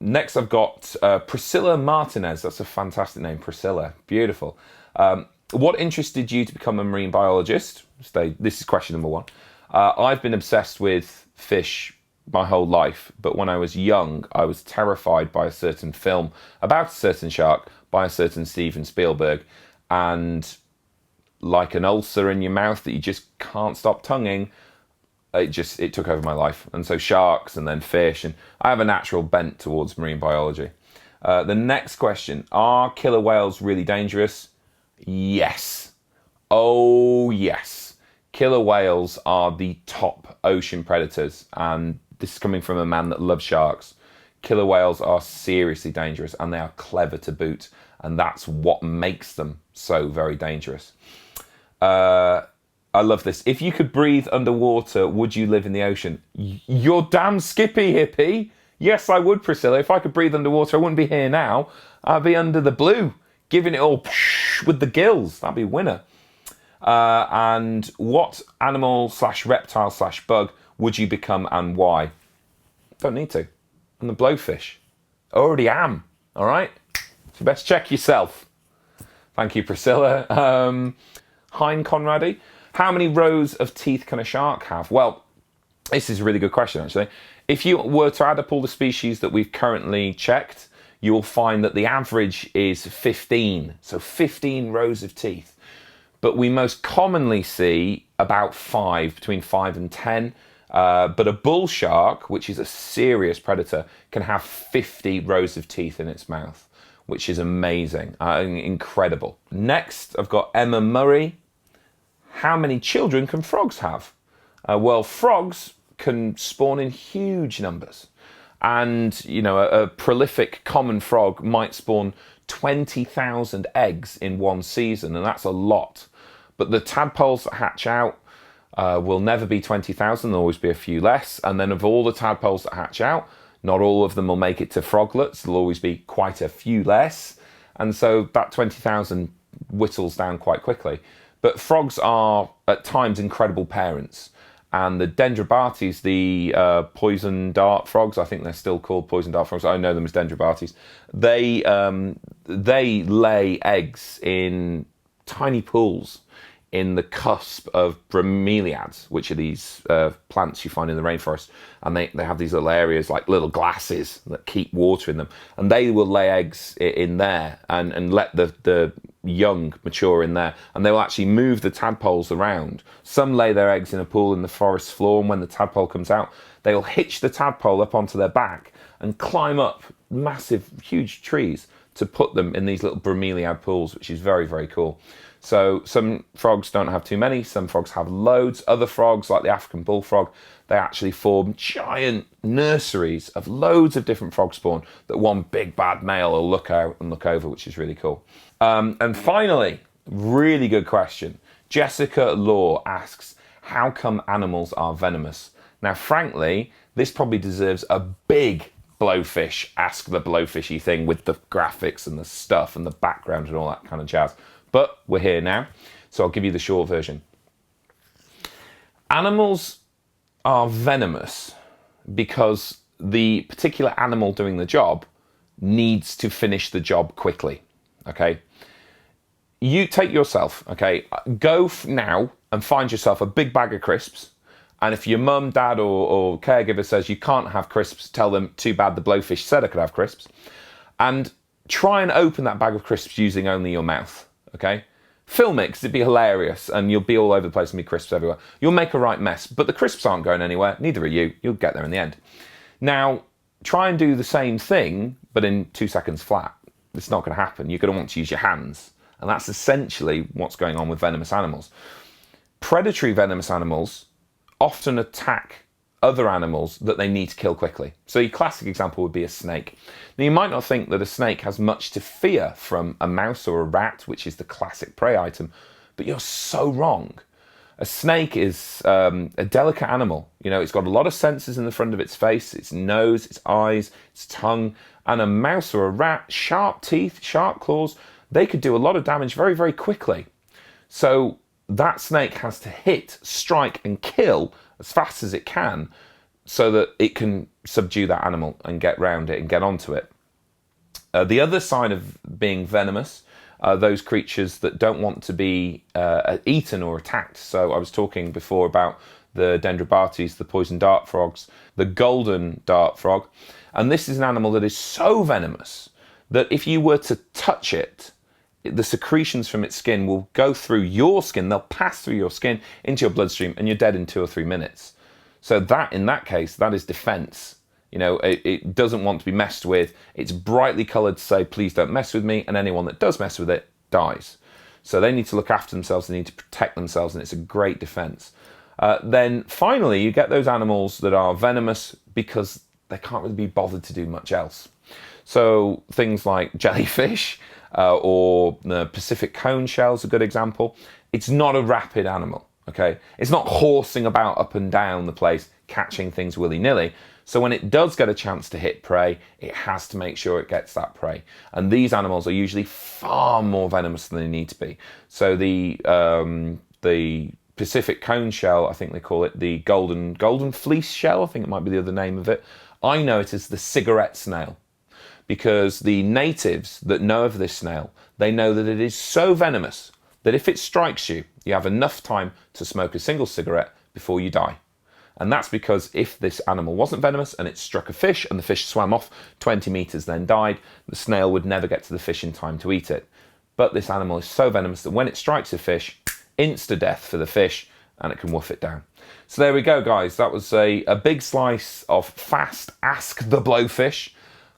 Next, I've got Priscilla Martinez. That's a fantastic name, Priscilla. Beautiful. What interested you to become a marine biologist? This is question number one. I've been obsessed with fish my whole life, but when I was young, I was terrified by a certain film about a certain shark by a certain Steven Spielberg, and like an ulcer in your mouth that you just can't stop tonguing, it took over my life. And so sharks and then fish, and I have a natural bent towards marine biology. The next question, are killer whales really dangerous? Yes. Oh yes. Killer whales are the top ocean predators, and this is coming from a man that loves sharks. Killer whales are seriously dangerous, and they are clever to boot, and that's what makes them so very dangerous. I love this. If you could breathe underwater, would you live in the ocean? You're damn skippy, hippie. Yes, I would, Priscilla. If I could breathe underwater, I wouldn't be here now. I'd be under the blue, giving it all with the gills. That'd be a winner. And what animal / reptile / bug would you become and why? Don't need to. I'm the blowfish. I already am. All right? So best check yourself. Thank you, Priscilla. Hein Conradi. How many rows of teeth can a shark have? Well, this is a really good question, actually. If you were to add up all the species that we've currently checked, you will find that the average is 15. So 15 rows of teeth. But we most commonly see about 5, between 5 and 10. But a bull shark, which is a serious predator, can have 50 rows of teeth in its mouth, which is amazing, incredible. Next, I've got Emma Murray. How many children can frogs have? Well, frogs can spawn in huge numbers. And, you know, a prolific common frog might spawn 20,000 eggs in one season, and that's a lot. But the tadpoles that hatch out will never be 20,000, there'll always be a few less. And then of all the tadpoles that hatch out, not all of them will make it to froglets, there'll always be quite a few less. And so that 20,000 whittles down quite quickly. But frogs are, at times, incredible parents. And the Dendrobates, the poison dart frogs, I think they're still called poison dart frogs, I know them as Dendrobates, they lay eggs in tiny pools in the cusp of bromeliads, which are these plants you find in the rainforest. And they have these little areas, like little glasses, that keep water in them. And they will lay eggs in there and let the young mature in there, and they will actually move the tadpoles around. Some lay their eggs in a pool in the forest floor, and when the tadpole comes out, they'll hitch the tadpole up onto their back and climb up massive, huge trees to put them in these little bromeliad pools, which is very, very cool. So some frogs don't have too many, some frogs have loads. Other frogs, like the African bullfrog, they actually form giant nurseries of loads of different frog spawn that one big bad male will look out and look over, which is really cool. And finally, really good question. Jessica Law asks, how come animals are venomous? Now, frankly, this probably deserves a big Blowfish, ask the Blowfishy thing with the graphics and the stuff and the background and all that kind of jazz. But we're here now, so I'll give you the short version. Animals are venomous because the particular animal doing the job needs to finish the job quickly, okay? You take yourself, okay, go now and find yourself a big bag of crisps, and if your mum, dad or caregiver says you can't have crisps, tell them, too bad, the Blowfish said I could have crisps, and try and open that bag of crisps using only your mouth, okay? Film it, because it'd be hilarious, and you'll be all over the place and be crisps everywhere. You'll make a right mess, but the crisps aren't going anywhere, neither are you. You'll get there in the end. Now, try and do the same thing, but in 2 seconds flat. It's not going to happen. You're going to want to use your hands, and that's essentially what's going on with venomous animals. Predatory venomous animals often attack other animals that they need to kill quickly. So your classic example would be a snake. Now, you might not think that a snake has much to fear from a mouse or a rat, which is the classic prey item, but you're so wrong. A snake is a delicate animal. You know, it's got a lot of sensors in the front of its face, its nose, its eyes, its tongue, and a mouse or a rat, sharp teeth, sharp claws, they could do a lot of damage very, very quickly. So that snake has to hit, strike, and kill as fast as it can so that it can subdue that animal and get round it and get onto it. The other sign of being venomous are those creatures that don't want to be eaten or attacked. So I was talking before about the Dendrobates, the poison dart frogs, the golden dart frog. And this is an animal that is so venomous that if you were to touch it, the secretions from its skin will go through your skin, they'll pass through your skin into your bloodstream, and you're dead in 2 or 3 minutes. So that, in that case, that is defense. You know, it doesn't want to be messed with. It's brightly coloured to say, please don't mess with me, and anyone that does mess with it dies. So they need to look after themselves, they need to protect themselves, and it's a great defense. Then finally, you get those animals that are venomous because they can't really be bothered to do much else. So things like jellyfish or the Pacific cone shell is a good example. It's not a rapid animal, okay? It's not horsing about up and down the place, catching things willy-nilly. So when it does get a chance to hit prey, it has to make sure it gets that prey. And these animals are usually far more venomous than they need to be. So the Pacific cone shell, I think they call it the golden fleece shell, I think it might be the other name of it. I know it as the cigarette snail, because the natives that know of this snail, they know that it is so venomous that if it strikes you, you have enough time to smoke a single cigarette before you die. And that's because if this animal wasn't venomous and it struck a fish and the fish swam off 20 meters then died, the snail would never get to the fish in time to eat it. But this animal is so venomous that when it strikes a fish, insta-death for the fish, and it can wolf it down. So there we go, guys. That was a big slice of fast Ask the Blowfish.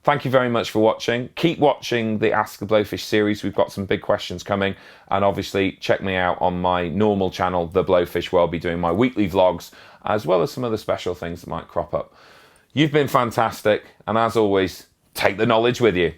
Thank you very much for watching. Keep watching the Ask the Blowfish series. We've got some big questions coming. And obviously, check me out on my normal channel, The Blowfish, where I'll be doing my weekly vlogs, as well as some other special things that might crop up. You've been fantastic. And as always, take the knowledge with you.